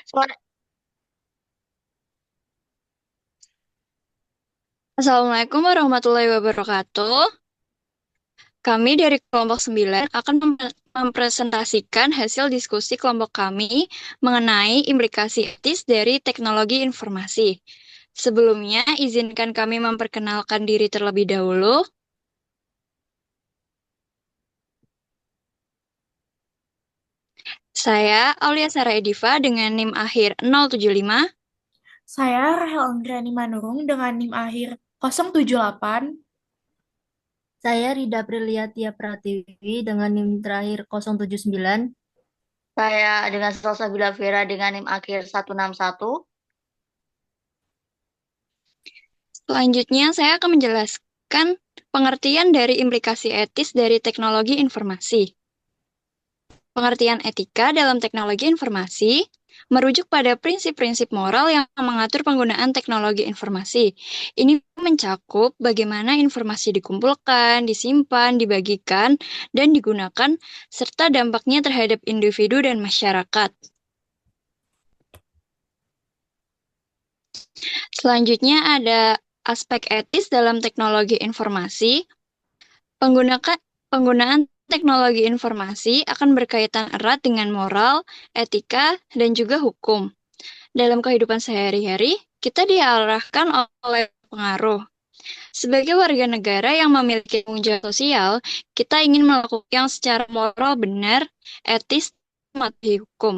Sore. Assalamualaikum warahmatullahi wabarakatuh. Kami dari kelompok 9 akan mempresentasikan hasil diskusi kelompok kami mengenai implikasi etis dari teknologi informasi. Sebelumnya, izinkan kami memperkenalkan diri terlebih dahulu. Saya Aulia Sarah Ediva dengan NIM akhir 075. Saya Rahel Anggrani Manurung dengan NIM akhir 078. Saya Rida Priliatia Pratiwi dengan NIM terakhir 079. Saya dengan Salsabila Vera dengan NIM akhir 161. Selanjutnya, saya akan menjelaskan pengertian dari implikasi etis dari teknologi informasi. Pengertian etika dalam teknologi informasi merujuk pada prinsip-prinsip moral yang mengatur penggunaan teknologi informasi. Ini mencakup bagaimana informasi dikumpulkan, disimpan, dibagikan, dan digunakan, serta dampaknya terhadap individu dan masyarakat. Selanjutnya ada aspek etis dalam teknologi informasi. Penggunaan teknologi informasi akan berkaitan erat dengan moral, etika, dan juga hukum. Dalam kehidupan sehari-hari, kita diarahkan oleh pengaruh. Sebagai warga negara yang memiliki tanggung jawab sosial, kita ingin melakukan yang secara moral benar, etis, dan mematuhi hukum.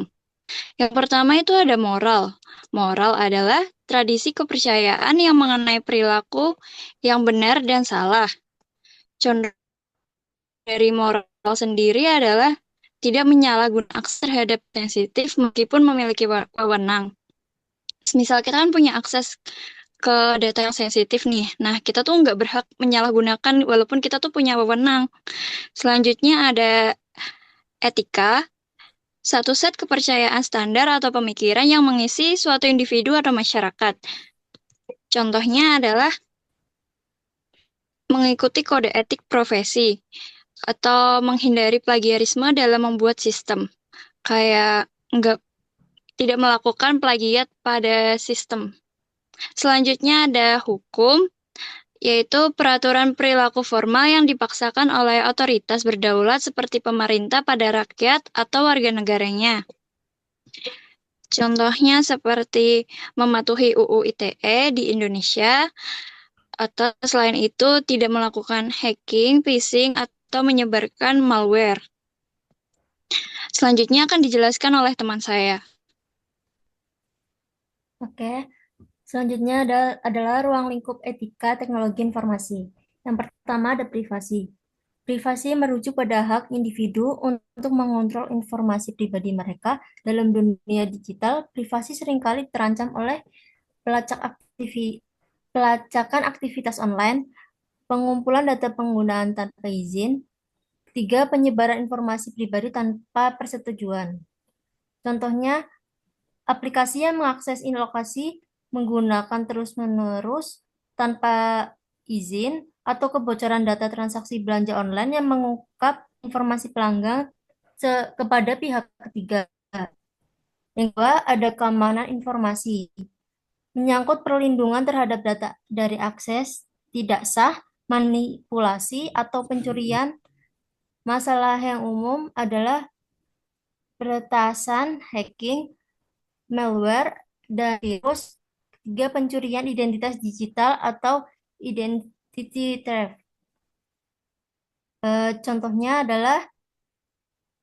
Yang pertama itu ada moral. Moral adalah tradisi kepercayaan yang mengenai perilaku yang benar dan salah. Contoh dari moral sendiri adalah tidak menyalahgunakan akses terhadap sensitif meskipun memiliki wewenang. Misal kita kan punya akses ke data yang sensitif nih. Nah, kita tuh nggak berhak menyalahgunakan walaupun kita tuh punya wewenang. Selanjutnya ada etika, satu set kepercayaan standar atau pemikiran yang mengisi suatu individu atau masyarakat. Contohnya adalah mengikuti kode etik profesi atau menghindari plagiarisme dalam membuat sistem. Kayak nggak tidak melakukan plagiat pada sistem. Selanjutnya ada hukum, yaitu peraturan perilaku formal yang dipaksakan oleh otoritas berdaulat seperti pemerintah pada rakyat atau warga negaranya. Contohnya seperti mematuhi UU ITE di Indonesia, atau selain itu tidak melakukan hacking, phishing, atau menyebarkan malware. Selanjutnya akan dijelaskan oleh teman saya. Oke, selanjutnya adalah ruang lingkup etika teknologi informasi. Yang pertama ada privasi. Privasi merujuk pada hak individu untuk mengontrol informasi pribadi mereka. Dalam dunia digital, privasi seringkali terancam oleh pelacak pelacakan aktivitas online, pengumpulan data penggunaan tanpa izin, tiga, penyebaran informasi pribadi tanpa persetujuan. Contohnya, aplikasi yang mengakses lokasi menggunakan terus-menerus tanpa izin atau kebocoran data transaksi belanja online yang mengungkap informasi pelanggan kepada pihak ketiga. Yang kedua, ada keamanan informasi. Menyangkut perlindungan terhadap data dari akses tidak sah, manipulasi, atau pencurian. Masalah yang umum adalah peretasan, hacking, malware, dan virus. Tiga, pencurian identitas digital atau identity theft. Contohnya adalah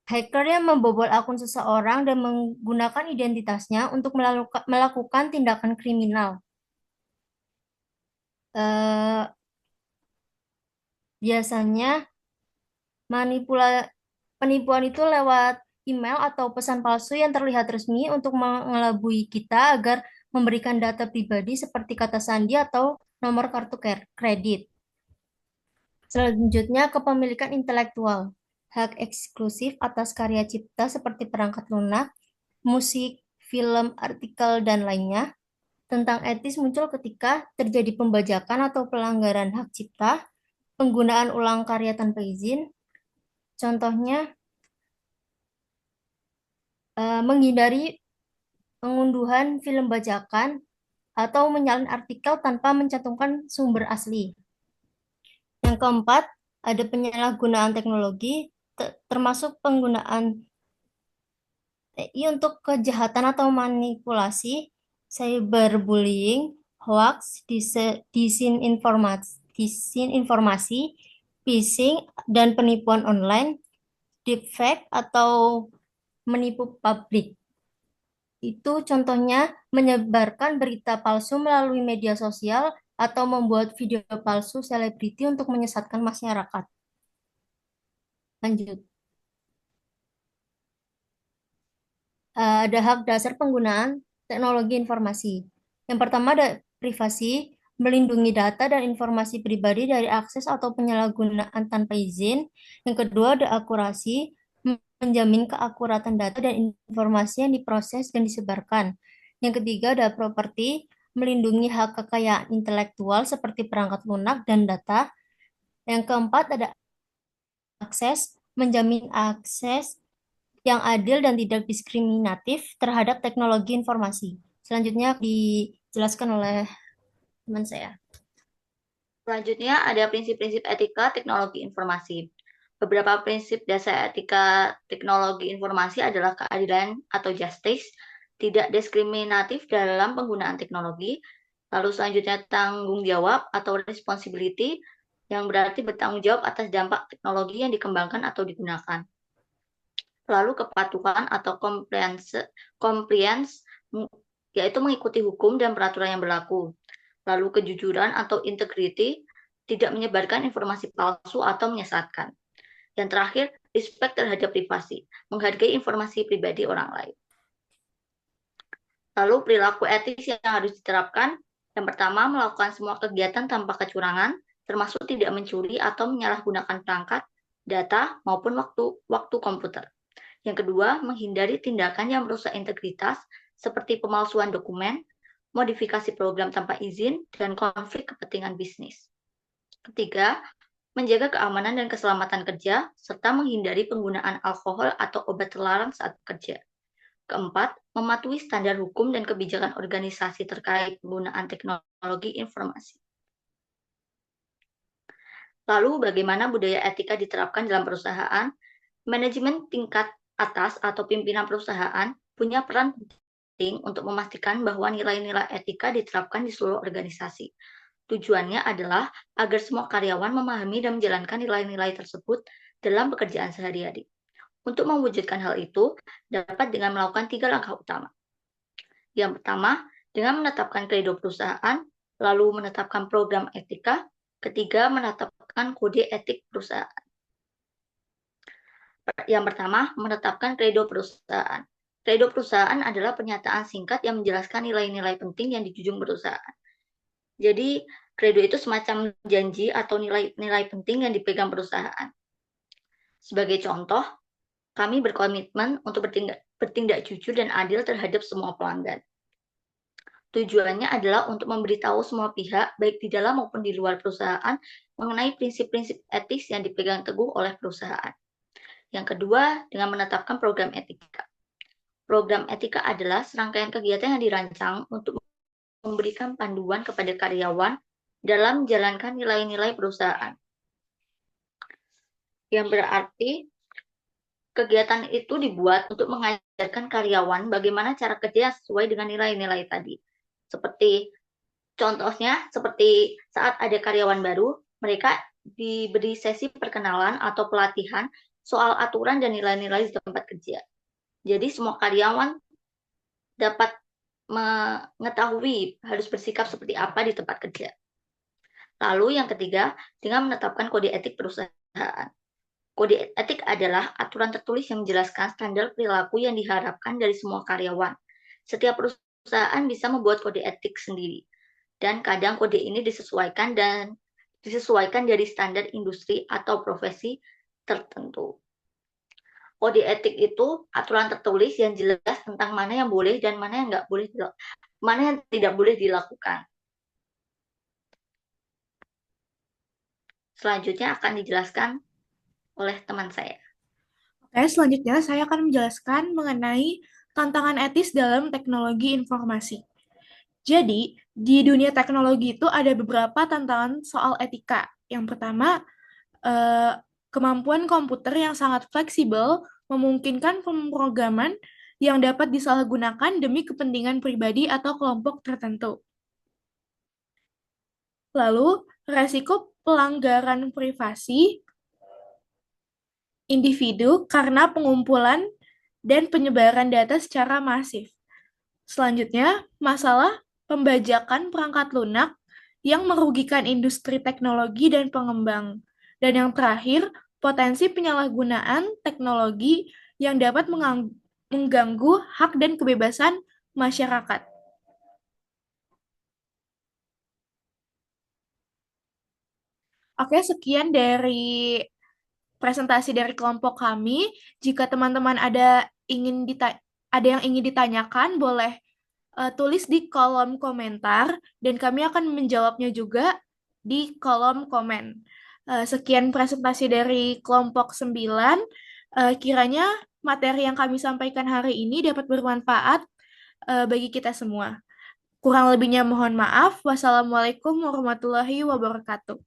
hacker yang membobol akun seseorang dan menggunakan identitasnya untuk melakukan tindakan kriminal. Eh, Biasanya penipuan itu lewat email atau pesan palsu yang terlihat resmi untuk mengelabui kita agar memberikan data pribadi seperti kata sandi atau nomor kartu kredit. Selanjutnya, kepemilikan intelektual. Hak eksklusif atas karya cipta seperti perangkat lunak, musik, film, artikel, dan lainnya. Tentang etis muncul ketika terjadi pembajakan atau pelanggaran hak cipta, penggunaan ulang karya tanpa izin. Contohnya, menghindari pengunduhan film bajakan, atau menyalin artikel tanpa mencantumkan sumber asli. Yang keempat, ada penyalahgunaan teknologi, termasuk penggunaan TI untuk kejahatan atau manipulasi, cyberbullying, hoax, disinformasi, phishing, dan penipuan online, deepfake, atau menipu publik. Itu contohnya menyebarkan berita palsu melalui media sosial atau membuat video palsu selebriti untuk menyesatkan masyarakat. Lanjut. Ada hak dasar penggunaan teknologi informasi. Yang pertama ada privasi, melindungi data dan informasi pribadi dari akses atau penyalahgunaan tanpa izin. Yang kedua ada akurasi, menjamin keakuratan data dan informasi yang diproses dan disebarkan. Yang ketiga ada properti, melindungi hak kekayaan intelektual seperti perangkat lunak dan data. Yang keempat ada akses, menjamin akses yang adil dan tidak diskriminatif terhadap teknologi informasi. Selanjutnya dijelaskan oleh teman saya. Selanjutnya ada prinsip-prinsip etika teknologi informasi. Beberapa prinsip dasar etika teknologi informasi adalah keadilan atau justice, tidak diskriminatif dalam penggunaan teknologi. Lalu selanjutnya tanggung jawab atau responsibility, yang berarti bertanggung jawab atas dampak teknologi yang dikembangkan atau digunakan. Lalu kepatuhan atau compliance, yaitu mengikuti hukum dan peraturan yang berlaku. Lalu kejujuran atau integrity, tidak menyebarkan informasi palsu atau menyesatkan. Yang terakhir, respect terhadap privasi, menghargai informasi pribadi orang lain. Lalu perilaku etis yang harus diterapkan, yang pertama melakukan semua kegiatan tanpa kecurangan, termasuk tidak mencuri atau menyalahgunakan perangkat, data, maupun waktu komputer. Yang kedua, menghindari tindakan yang merusak integritas, seperti pemalsuan dokumen, modifikasi program tanpa izin, dan konflik kepentingan bisnis. Ketiga, menjaga keamanan dan keselamatan kerja, serta menghindari penggunaan alkohol atau obat terlarang saat bekerja. Keempat, mematuhi standar hukum dan kebijakan organisasi terkait penggunaan teknologi informasi. Lalu, bagaimana budaya etika diterapkan dalam perusahaan? Manajemen tingkat atas atau pimpinan perusahaan punya peran penting untuk memastikan bahwa nilai-nilai etika diterapkan di seluruh organisasi. Tujuannya adalah agar semua karyawan memahami dan menjalankan nilai-nilai tersebut dalam pekerjaan sehari-hari. Untuk mewujudkan hal itu, dapat dengan melakukan 3 langkah utama. Yang pertama, dengan menetapkan kredo perusahaan, lalu menetapkan program etika, ketiga, menetapkan kode etik perusahaan. Yang pertama, menetapkan kredo perusahaan. Kredo perusahaan adalah pernyataan singkat yang menjelaskan nilai-nilai penting yang dijunjung perusahaan. Jadi, kredo itu semacam janji atau nilai-nilai penting yang dipegang perusahaan. Sebagai contoh, kami berkomitmen untuk bertindak jujur dan adil terhadap semua pelanggan. Tujuannya adalah untuk memberitahu semua pihak, baik di dalam maupun di luar perusahaan, mengenai prinsip-prinsip etis yang dipegang teguh oleh perusahaan. Yang kedua, dengan menetapkan program etika. Program etika adalah serangkaian kegiatan yang dirancang untuk memberikan panduan kepada karyawan dalam menjalankan nilai-nilai perusahaan. Yang berarti, kegiatan itu dibuat untuk mengajarkan karyawan bagaimana cara kerja sesuai dengan nilai-nilai tadi. Contohnya, seperti saat ada karyawan baru, mereka diberi sesi perkenalan atau pelatihan soal aturan dan nilai-nilai di tempat kerja. Jadi semua karyawan dapat mengetahui harus bersikap seperti apa di tempat kerja. Lalu yang ketiga, dengan menetapkan kode etik perusahaan. Kode etik adalah aturan tertulis yang menjelaskan standar perilaku yang diharapkan dari semua karyawan. Setiap perusahaan bisa membuat kode etik sendiri, dan kadang kode ini disesuaikan dari standar industri atau profesi tertentu. Kode etik itu aturan tertulis yang jelas tentang mana yang boleh dan mana yang tidak boleh dilakukan. Selanjutnya akan dijelaskan oleh teman saya. Oke, selanjutnya saya akan menjelaskan mengenai tantangan etis dalam teknologi informasi. Jadi, di dunia teknologi itu ada beberapa tantangan soal etika. Yang pertama, kemampuan komputer yang sangat fleksibel memungkinkan pemrograman yang dapat disalahgunakan demi kepentingan pribadi atau kelompok tertentu. Lalu, resiko pelanggaran privasi individu karena pengumpulan dan penyebaran data secara masif. Selanjutnya, masalah pembajakan perangkat lunak yang merugikan industri teknologi dan pengembang. Dan yang terakhir, potensi penyalahgunaan teknologi yang dapat mengganggu hak dan kebebasan masyarakat. Oke, sekian dari presentasi dari kelompok kami. Jika teman-teman ada yang ingin ditanyakan, boleh tulis di kolom komentar dan kami akan menjawabnya juga di kolom komen. Sekian presentasi dari kelompok 9. Kiranya materi yang kami sampaikan hari ini dapat bermanfaat bagi kita semua. Kurang lebihnya mohon maaf. Wassalamualaikum warahmatullahi wabarakatuh.